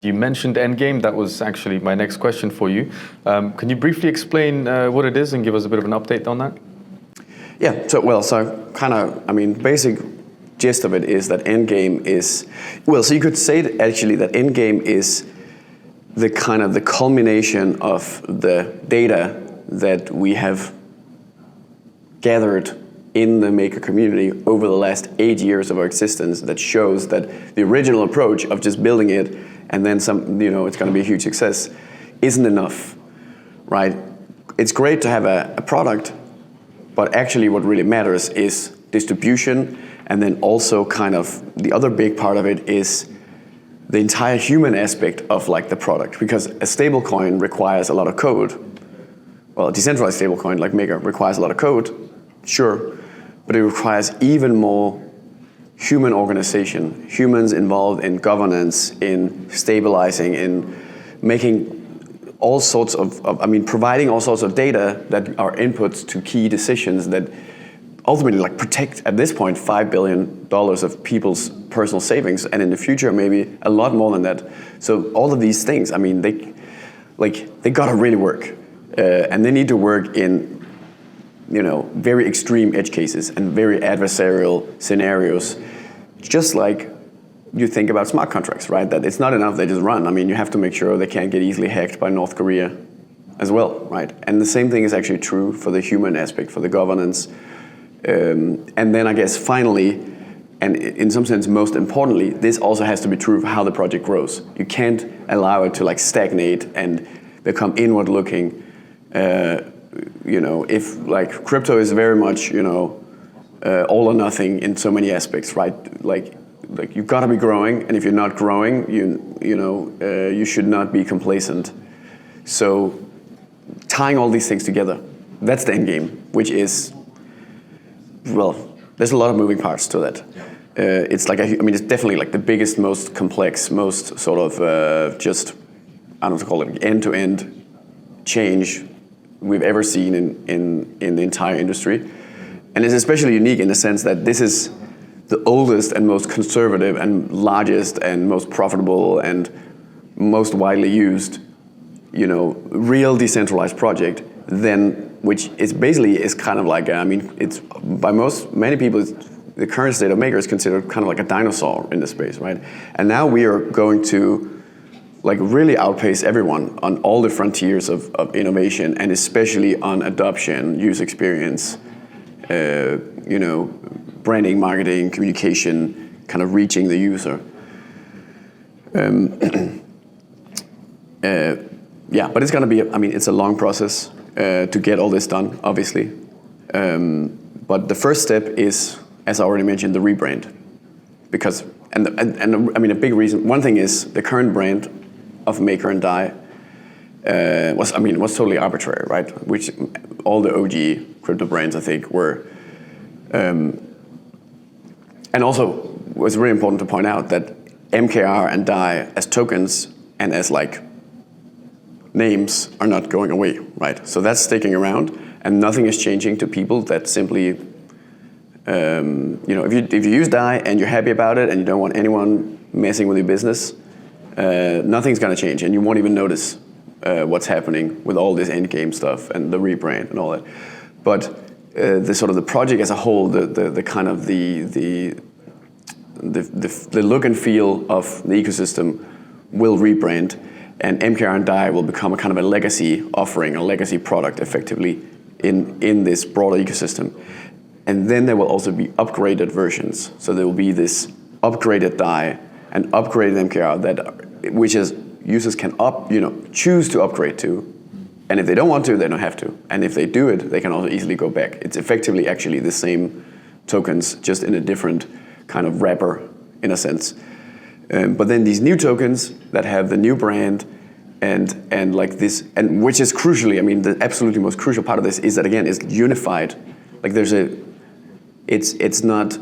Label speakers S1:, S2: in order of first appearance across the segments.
S1: You mentioned Endgame. That was actually my next question for you. Can you briefly explain what it is and give us a bit of an update on that?
S2: Yeah, basic gist of it is that Endgame is, so you could say that actually that Endgame is the culmination of the data that we have gathered in the Maker community over the last 8 years of our existence that shows that the original approach of just building it and then it's going to be a huge success isn't enough, right? It's great to have a product, but actually what really matters is distribution, and then also the other big part of it is the entire human aspect of the product, because a stablecoin requires a lot of code. Well, a decentralized stablecoin like Maker requires a lot of code, sure, but it requires even more human organization, humans involved in governance, in stabilizing, in making all sorts of providing all sorts of data that are inputs to key decisions that ultimately protect, at this point, $5 billion of people's personal savings, and in the future maybe a lot more than that. So all of these things, they gotta really work, and they need to work in very extreme edge cases and very adversarial scenarios, just like you think about smart contracts, right? That it's not enough they just run. You have to make sure they can't get easily hacked by North Korea as well, right? And the same thing is actually true for the human aspect, for the governance. And then I guess finally, and in some sense most importantly, this also has to be true for how the project grows. You can't allow it to stagnate and become inward looking. If crypto is very much all or nothing in so many aspects, right? You've got to be growing, and if you're not growing, you should not be complacent. So tying all these things together, that's the end game, which is, there's a lot of moving parts to that. It's it's definitely the biggest, most complex, most sort of just, I don't know what to call it, end-to-end change we've ever seen in the entire industry. And it's especially unique in the sense that this is the oldest and most conservative and largest and most profitable and most widely used, real decentralized project, which is basically it's by many people, the current state of Maker is considered like a dinosaur in the space, right? And now we are going to really outpace everyone on all the frontiers of innovation, and especially on adoption, user experience, branding, marketing, communication, reaching the user. But it's going to be, it's a long process to get all this done, obviously. But the first step is, as I already mentioned, the rebrand. Because, a big reason, one thing is the current brand of Maker and DAI was totally arbitrary, right? Which all the OG crypto brands, I think, were. And also, was really important to point out that MKR and DAI as tokens and as names are not going away, right? So that's sticking around, and nothing is changing to people that simply, if you use DAI and you're happy about it and you don't want anyone messing with your business, nothing's gonna change, and you won't even notice what's happening with all this endgame stuff and the rebrand and all that. But the project as a whole, the look and feel of the ecosystem will rebrand, and MKR and DAI will become a legacy offering, a legacy product, effectively in this broader ecosystem. And then there will also be upgraded versions. So there will be this upgraded DAI and upgraded MKR which is users can choose to upgrade to. And if they don't want to, they don't have to. And if they do it, they can also easily go back. It's effectively actually the same tokens, just in a different wrapper, in a sense. But then these new tokens that have the new brand and this, and which is crucially, the absolutely most crucial part of this is that, again, it's unified. It's not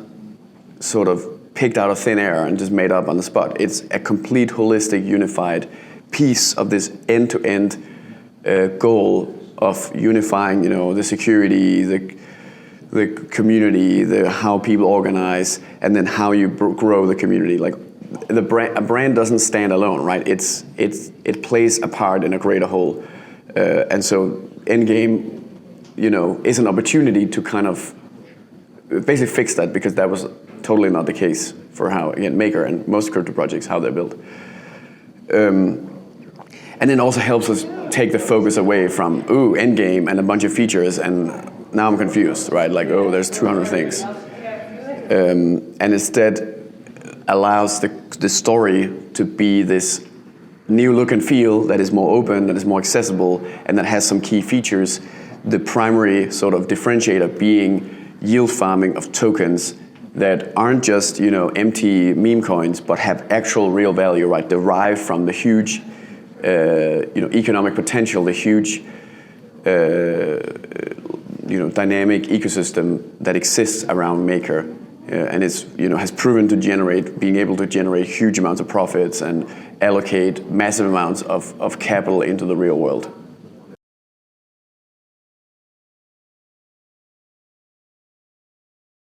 S2: sort of picked out of thin air and just made up on the spot. It's a complete, holistic, unified piece of this end-to-end goal of unifying, the security, the community, how people organize, and then how you grow the community. a brand doesn't stand alone, right? It plays a part in a greater whole, and so Endgame, is an opportunity to kind of basically fix that, because that was totally not the case for how, again, Maker and most crypto projects, how they're built. And then also helps us take the focus away from, Endgame and a bunch of features, and now I'm confused, right? Like, there's 200 things. And instead allows the story to be this new look and feel that is more open, that is more accessible, and that has some key features. The primary sort of differentiator being yield farming of tokens that aren't just empty meme coins, but have actual real value, right? Derived from the huge economic potential, the huge dynamic ecosystem that exists around Maker, and is has proven to being able to generate huge amounts of profits and allocate massive amounts of capital into the real world.